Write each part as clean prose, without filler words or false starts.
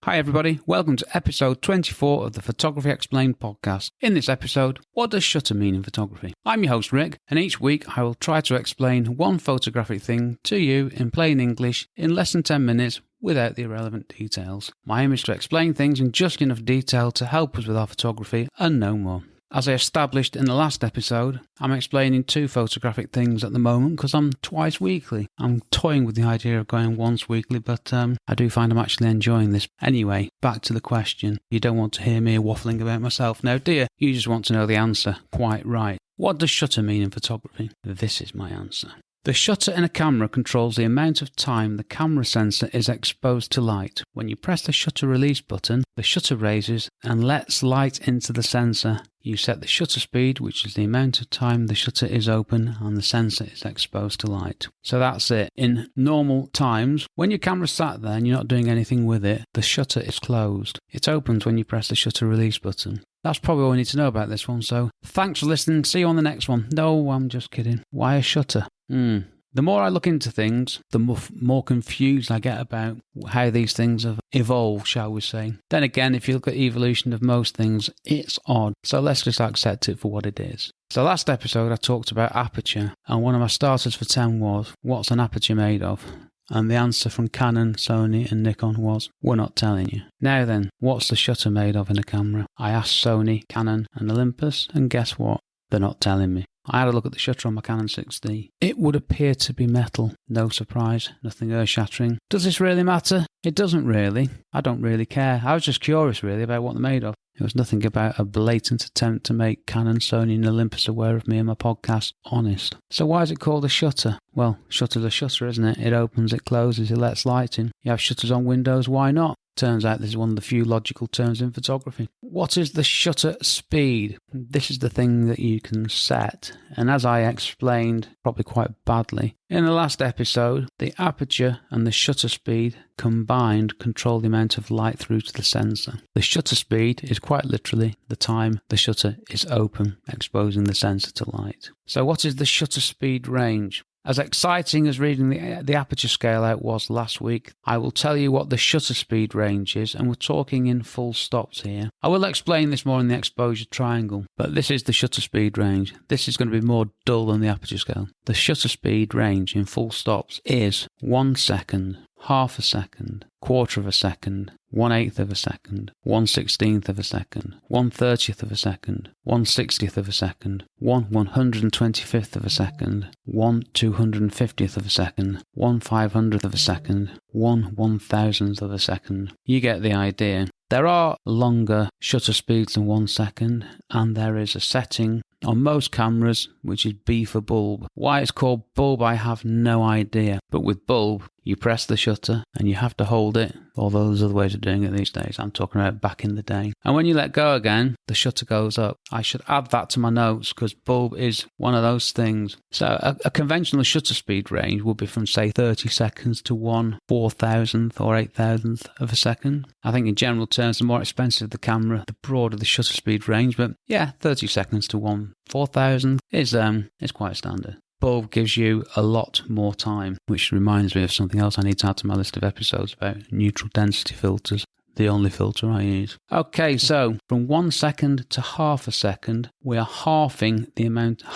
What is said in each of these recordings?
Hi everybody, welcome to episode 24 of the Photography Explained podcast. In this episode, what does shutter mean in photography? I'm your host Rick, and each week I will try to explain one photographic thing to you in plain English in less than 10 minutes without the irrelevant details. My aim is to explain things in just enough detail to help us with our photography and no more. As I established in the last episode, I'm explaining two photographic things at the moment because I'm twice weekly. I'm toying with the idea of going once weekly, but I do find I'm actually enjoying this. Anyway, back to the question. You don't want to hear me waffling about myself now, do you? You just want to know the answer. Quite right. What does shutter mean in photography? This is my answer. The shutter in a camera controls the amount of time the camera sensor is exposed to light. When you press the shutter release button, the shutter raises and lets light into the sensor. You set the shutter speed, which is the amount of time the shutter is open and the sensor is exposed to light. So that's it. In normal times, when your camera's sat there and you're not doing anything with it, the shutter is closed. It opens when you press the shutter release button. That's probably all we need to know about this one, so thanks for listening. See you on the next one. No, I'm just kidding. Why a shutter? The more I look into things, the more confused I get about how these things have evolved, shall we say. Then again, if you look at evolution of most things, it's odd. So let's just accept it for what it is. So last episode I talked about aperture, and one of my starters for 10 was, what's an aperture made of? And the answer from Canon, Sony and Nikon was, we're not telling you. Now then, what's the shutter made of in a camera? I asked Sony, Canon and Olympus, and guess what? They're not telling me. I had a look at the shutter on my Canon 6D. It would appear to be metal. No surprise, nothing earth-shattering. Does this really matter? It doesn't really. I don't really care. I was just curious really about what they're made of. It was nothing about a blatant attempt to make Canon, Sony and Olympus aware of me and my podcast honest. So why is it called a shutter? Well, shutter's a shutter, isn't it? It opens, it closes, it lets light in. You have shutters on windows, why not? Turns out this is one of the few logical terms in photography. What is the shutter speed? This is the thing that you can set. And as I explained, probably quite badly, in the last episode, the aperture and the shutter speed combined control the amount of light through to the sensor. The shutter speed is quite literally the time the shutter is open, exposing the sensor to light. So what is the shutter speed range? As exciting as reading the aperture scale out was last week, I will tell you what the shutter speed range is, and we're talking in full stops here. I will explain this more in the exposure triangle, but this is the shutter speed range. This is going to be more dull than the aperture scale. The shutter speed range in full stops is 1 second, half a second, quarter of a second, 1/8 of a second, 1/16 of a second, 1/30th of a second, 1/60th of a second, 1/125th of a second, 1/250th of a second, 1/500th of a second, 1/1000th of a second. You get the idea. There are longer shutter speeds than 1 second, and there is a setting on most cameras, which is B for bulb. Why it's called bulb, I have no idea. But with bulb, you press the shutter and you have to hold it. Although there's other ways of doing it these days. I'm talking about back in the day. And when you let go again, the shutter goes up. I should add that to my notes because bulb is one of those things. So a conventional shutter speed range would be from say 30 seconds to 1/4000th or 8000th of a second. I think in general terms, the more expensive the camera, the broader the shutter speed range. But yeah, 30 seconds to 1/4000th is quite standard. Bulb gives you a lot more time, which reminds me of something else I need to add to my list of episodes about neutral density filters, the only filter I use. Okay, so from 1 second to half a second, we are halving the amount of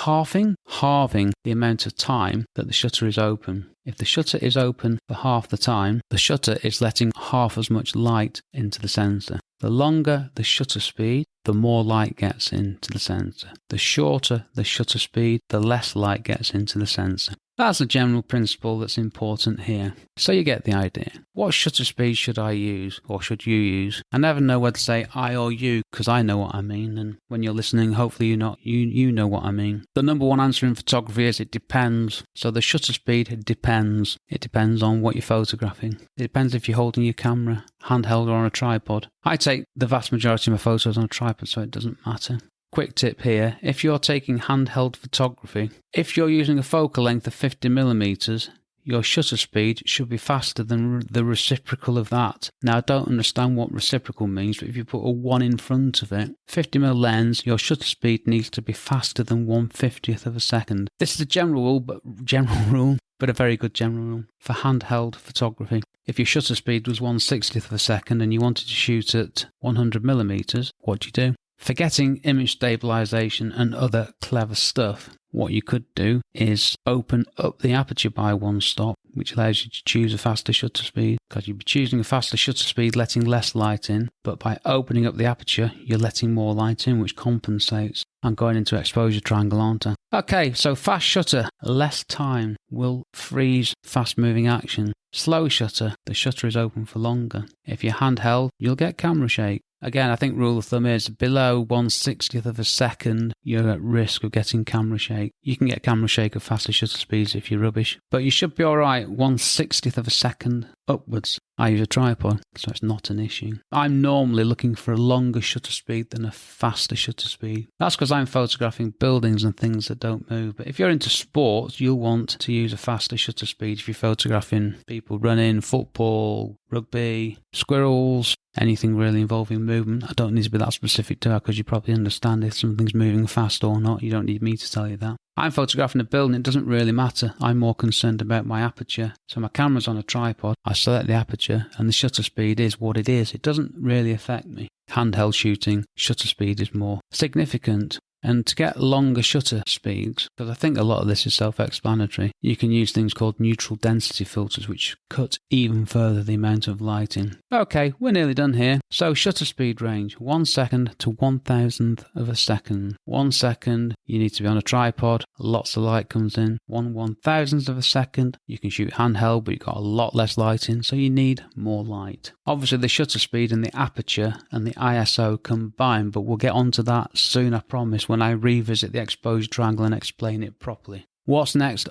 time that the shutter is open. If the shutter is open for half the time, the shutter is letting half as much light into the sensor. The longer the shutter speed, the more light gets into the sensor. The shorter the shutter speed, the less light gets into the sensor. That's a general principle that's important here. So you get the idea. What shutter speed should I use, or should you use? I never know whether to say I or you, because I know what I mean, and when you're listening, hopefully you know what I mean. The number one answer in photography is it depends. So the shutter speed depends. It depends on what you're photographing. It depends if you're holding your camera, handheld or on a tripod. I take the vast majority of my photos on a tripod, so it doesn't matter. Quick tip here, if you're taking handheld photography, if you're using a focal length of 50mm, your shutter speed should be faster than the reciprocal of that. Now, I don't understand what reciprocal means, but if you put a 1 in front of it, 50mm lens, your shutter speed needs to be faster than 1/50th of a second. This is a general rule, but a very good general rule for handheld photography. If your shutter speed was 1/60th of a second and you wanted to shoot at 100mm, what do? Forgetting image stabilization and other clever stuff, what you could do is open up the aperture by one stop, which allows you to choose a faster shutter speed, because you'd be choosing a faster shutter speed, letting less light in, but by opening up the aperture, you're letting more light in, which compensates. I'm going into exposure triangle, aren't I? Okay, so fast shutter, less time, will freeze fast-moving action. Slow shutter, the shutter is open for longer. If you're handheld, you'll get camera shake. Again, I think rule of thumb is below 1/60th of a second, you're at risk of getting camera shake. You can get camera shake at faster shutter speeds if you're rubbish, but you should be alright 1/60th of a second upwards. I use a tripod, so it's not an issue. I'm normally looking for a longer shutter speed than a faster shutter speed. That's because I'm photographing buildings and things that don't move. But if you're into sports, you'll want to use a faster shutter speed if you're photographing people running, football, rugby, squirrels, anything really involving movement. I don't need to be that specific to that because you probably understand if something's moving fast or not. You don't need me to tell you that. I'm photographing a building, it doesn't really matter. I'm more concerned about my aperture. So my camera's on a tripod, I select the aperture and the shutter speed is what it is. It doesn't really affect me. Handheld shooting, shutter speed is more significant. And to get longer shutter speeds, because I think a lot of this is self-explanatory, you can use things called neutral density filters, which cut even further the amount of light in. Okay, we're nearly done here. So shutter speed range, 1 second to 1,000th of a second. 1 second, you need to be on a tripod, lots of light comes in. 1/1000th of a second, you can shoot handheld, but you've got a lot less light in, so you need more light. Obviously the shutter speed and the aperture and the ISO combine, but we'll get onto that soon, I promise, when I revisit the exposure triangle and explain it properly. What's next?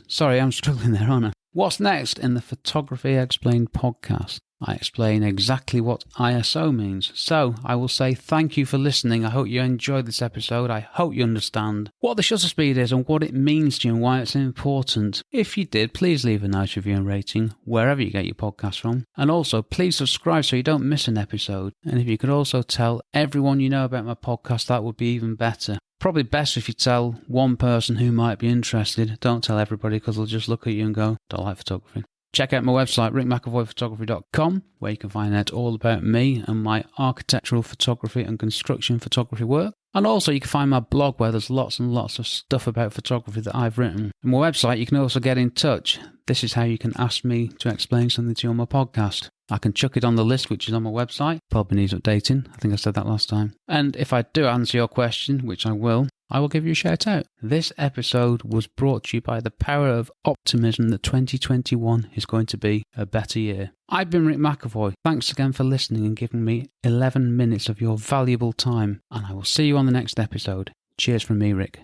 Sorry, I'm struggling there, aren't I? What's next in the Photography Explained podcast? I explain exactly what ISO means. So I will say thank you for listening. I hope you enjoyed this episode. I hope you understand what the shutter speed is and what it means to you and why it's important. If you did, please leave a nice review and rating wherever you get your podcast from. And also, please subscribe so you don't miss an episode. And if you could also tell everyone you know about my podcast, that would be even better. Probably best if you tell one person who might be interested. Don't tell everybody because they'll just look at you and go, don't like photography. Check out my website, rickmcevoyphotography.com, where you can find out all about me and my architectural photography and construction photography work. And also you can find my blog where there's lots and lots of stuff about photography that I've written. On my website, you can also get in touch. This is how you can ask me to explain something to you on my podcast. I can chuck it on the list, which is on my website. Probably needs updating. I think I said that last time. And if I do answer your question, which I will give you a shout out. This episode was brought to you by the power of optimism that 2021 is going to be a better year. I've been Rick McEvoy. Thanks again for listening and giving me 11 minutes of your valuable time. And I will see you on the next episode. Cheers from me, Rick.